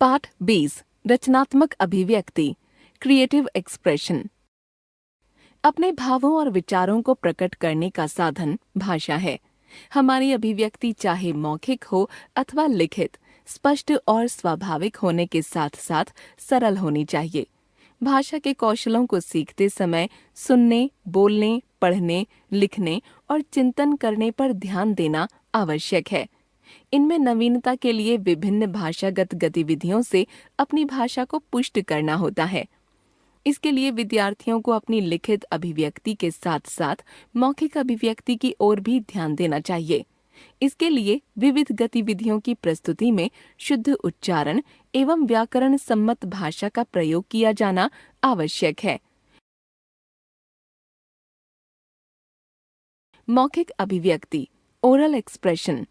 पाठ 20 रचनात्मक अभिव्यक्ति क्रिएटिव एक्सप्रेशन। अपने भावों और विचारों को प्रकट करने का साधन भाषा है। हमारी अभिव्यक्ति चाहे मौखिक हो अथवा लिखित, स्पष्ट और स्वाभाविक होने के साथ साथ सरल होनी चाहिए। भाषा के कौशलों को सीखते समय सुनने, बोलने, पढ़ने, लिखने और चिंतन करने पर ध्यान देना आवश्यक है। इनमें नवीनता के लिए विभिन्न भाषागत गतिविधियों से अपनी भाषा को पुष्ट करना होता है। इसके लिए विद्यार्थियों को अपनी लिखित अभिव्यक्ति के साथ साथ मौखिक अभिव्यक्ति की ओर भी ध्यान देना चाहिए। इसके लिए विविध गतिविधियों की प्रस्तुति में शुद्ध उच्चारण एवं व्याकरण सम्मत भाषा का प्रयोग किया जाना आवश्यक है। मौखिक अभिव्यक्ति ओरल एक्सप्रेशन।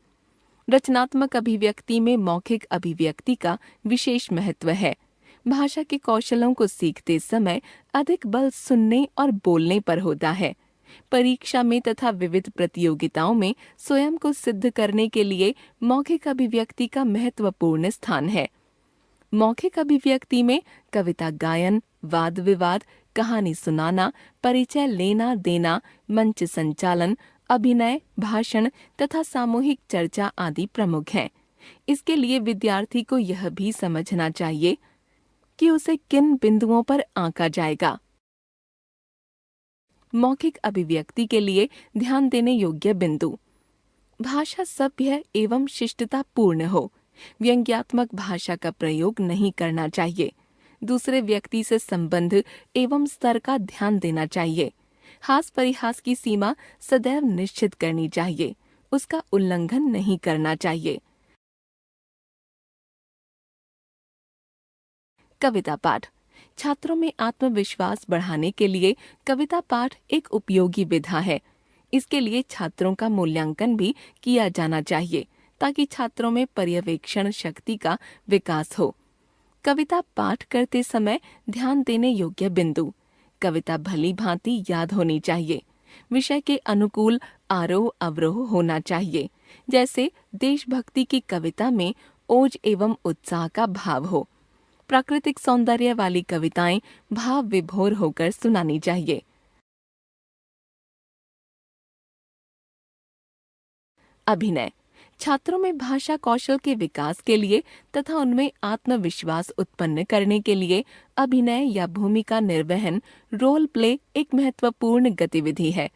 रचनात्मक अभिव्यक्ति में मौखिक अभिव्यक्ति का विशेष महत्व है। भाषा के कौशलों को सीखते समय अधिक बल सुनने और बोलने पर होता है। परीक्षा में तथा विविध प्रतियोगिताओं में स्वयं को सिद्ध करने के लिए मौखिक अभिव्यक्ति का महत्वपूर्ण स्थान है। मौखिक अभिव्यक्ति में कविता गायन, वाद विवाद, कहानी सुनाना, परिचय लेना देना, मंच संचालन, अभिनय, भाषण तथा सामूहिक चर्चा आदि प्रमुख हैं। इसके लिए विद्यार्थी को यह भी समझना चाहिए कि उसे किन बिंदुओं पर आंका जाएगा। मौखिक अभिव्यक्ति के लिए ध्यान देने योग्य बिंदु। भाषा सभ्य एवं शिष्टता पूर्ण हो। व्यंग्यात्मक भाषा का प्रयोग नहीं करना चाहिए। दूसरे व्यक्ति से संबंध एवं स्तर का ध्यान देना चाहिए। हास परिहास की सीमा सदैव निश्चित करनी चाहिए। उसका उल्लंघन नहीं करना चाहिए। कविता पाठ। छात्रों में आत्मविश्वास बढ़ाने के लिए कविता पाठ एक उपयोगी विधा है। इसके लिए छात्रों का मूल्यांकन भी किया जाना चाहिए ताकि छात्रों में पर्यवेक्षण शक्ति का विकास हो। कविता पाठ करते समय ध्यान देने योग्य बिंदु। कविता भली भांति याद होनी चाहिए। विषय के अनुकूल आरोह अवरोह होना चाहिए। जैसे देशभक्ति की कविता में ओज एवं उत्साह का भाव हो। प्राकृतिक सौंदर्य वाली कविताएं भाव विभोर होकर सुनानी चाहिए। अभिनय। छात्रों में भाषा कौशल के विकास के लिए तथा उनमें आत्मविश्वास उत्पन्न करने के लिए अभिनय या भूमिका निर्वहन रोल प्ले एक महत्वपूर्ण गतिविधि है।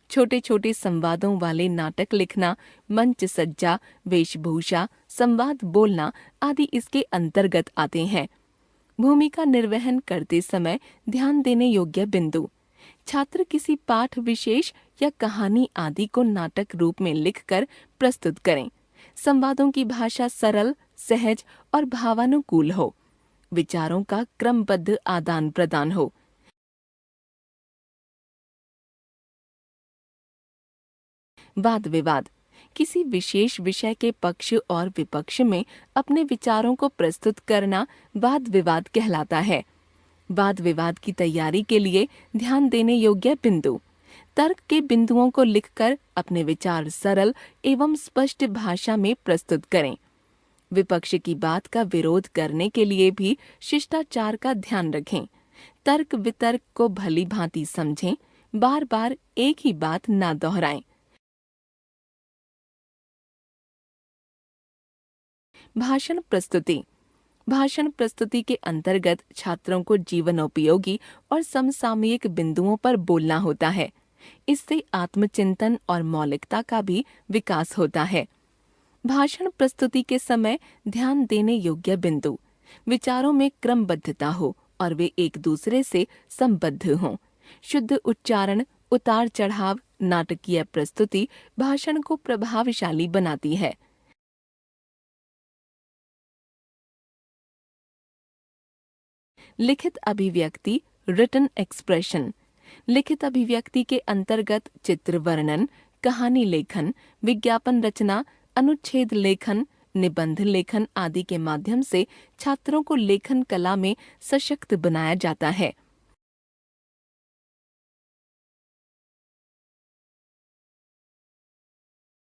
छोटे छोटे संवादों वाले नाटक लिखना, मंच सज्जा, वेशभूषा, संवाद बोलना आदि इसके अंतर्गत आते हैं। भूमिका निर्वहन करते समय ध्यान देने योग्य बिंदु। छात्र किसी पाठ विशेष या कहानी आदि को नाटक रूप में लिखकर प्रस्तुत करें। संवादों की भाषा सरल, सहज और भावानुकूल हो। विचारों का क्रमबद्ध आदान प्रदान हो। वाद विवाद। किसी विशेष विषय के पक्ष और विपक्ष में अपने विचारों को प्रस्तुत करना वाद विवाद कहलाता है। वाद विवाद की तैयारी के लिए ध्यान देने योग्य बिंदु। तर्क के बिंदुओं को लिखकर अपने विचार सरल एवं स्पष्ट भाषा में प्रस्तुत करें। विपक्ष की बात का विरोध करने के लिए भी शिष्टाचार का ध्यान रखें। तर्क वितर्क को भली भांति समझें। बार बार एक ही बात ना दोहराएं। भाषण प्रस्तुति। भाषण प्रस्तुति के अंतर्गत छात्रों को जीवनोपयोगी और समसामयिक बिंदुओं पर बोलना होता है। इससे आत्मचिंतन और मौलिकता का भी विकास होता है। भाषण प्रस्तुति के समय ध्यान देने योग्य बिंदु। विचारों में क्रमबद्धता हो और वे एक दूसरे से संबद्ध हों। शुद्ध उच्चारण, उतार चढ़ाव, नाटकीय प्रस्तुति भाषण को प्रभावशाली बनाती है। लिखित अभिव्यक्ति रिटन एक्सप्रेशन। लिखित अभिव्यक्ति के अंतर्गत चित्र वर्णन, कहानी लेखन, विज्ञापन रचना, अनुच्छेद लेखन, निबंध लेखन आदि के माध्यम से छात्रों को लेखन कला में सशक्त बनाया जाता है।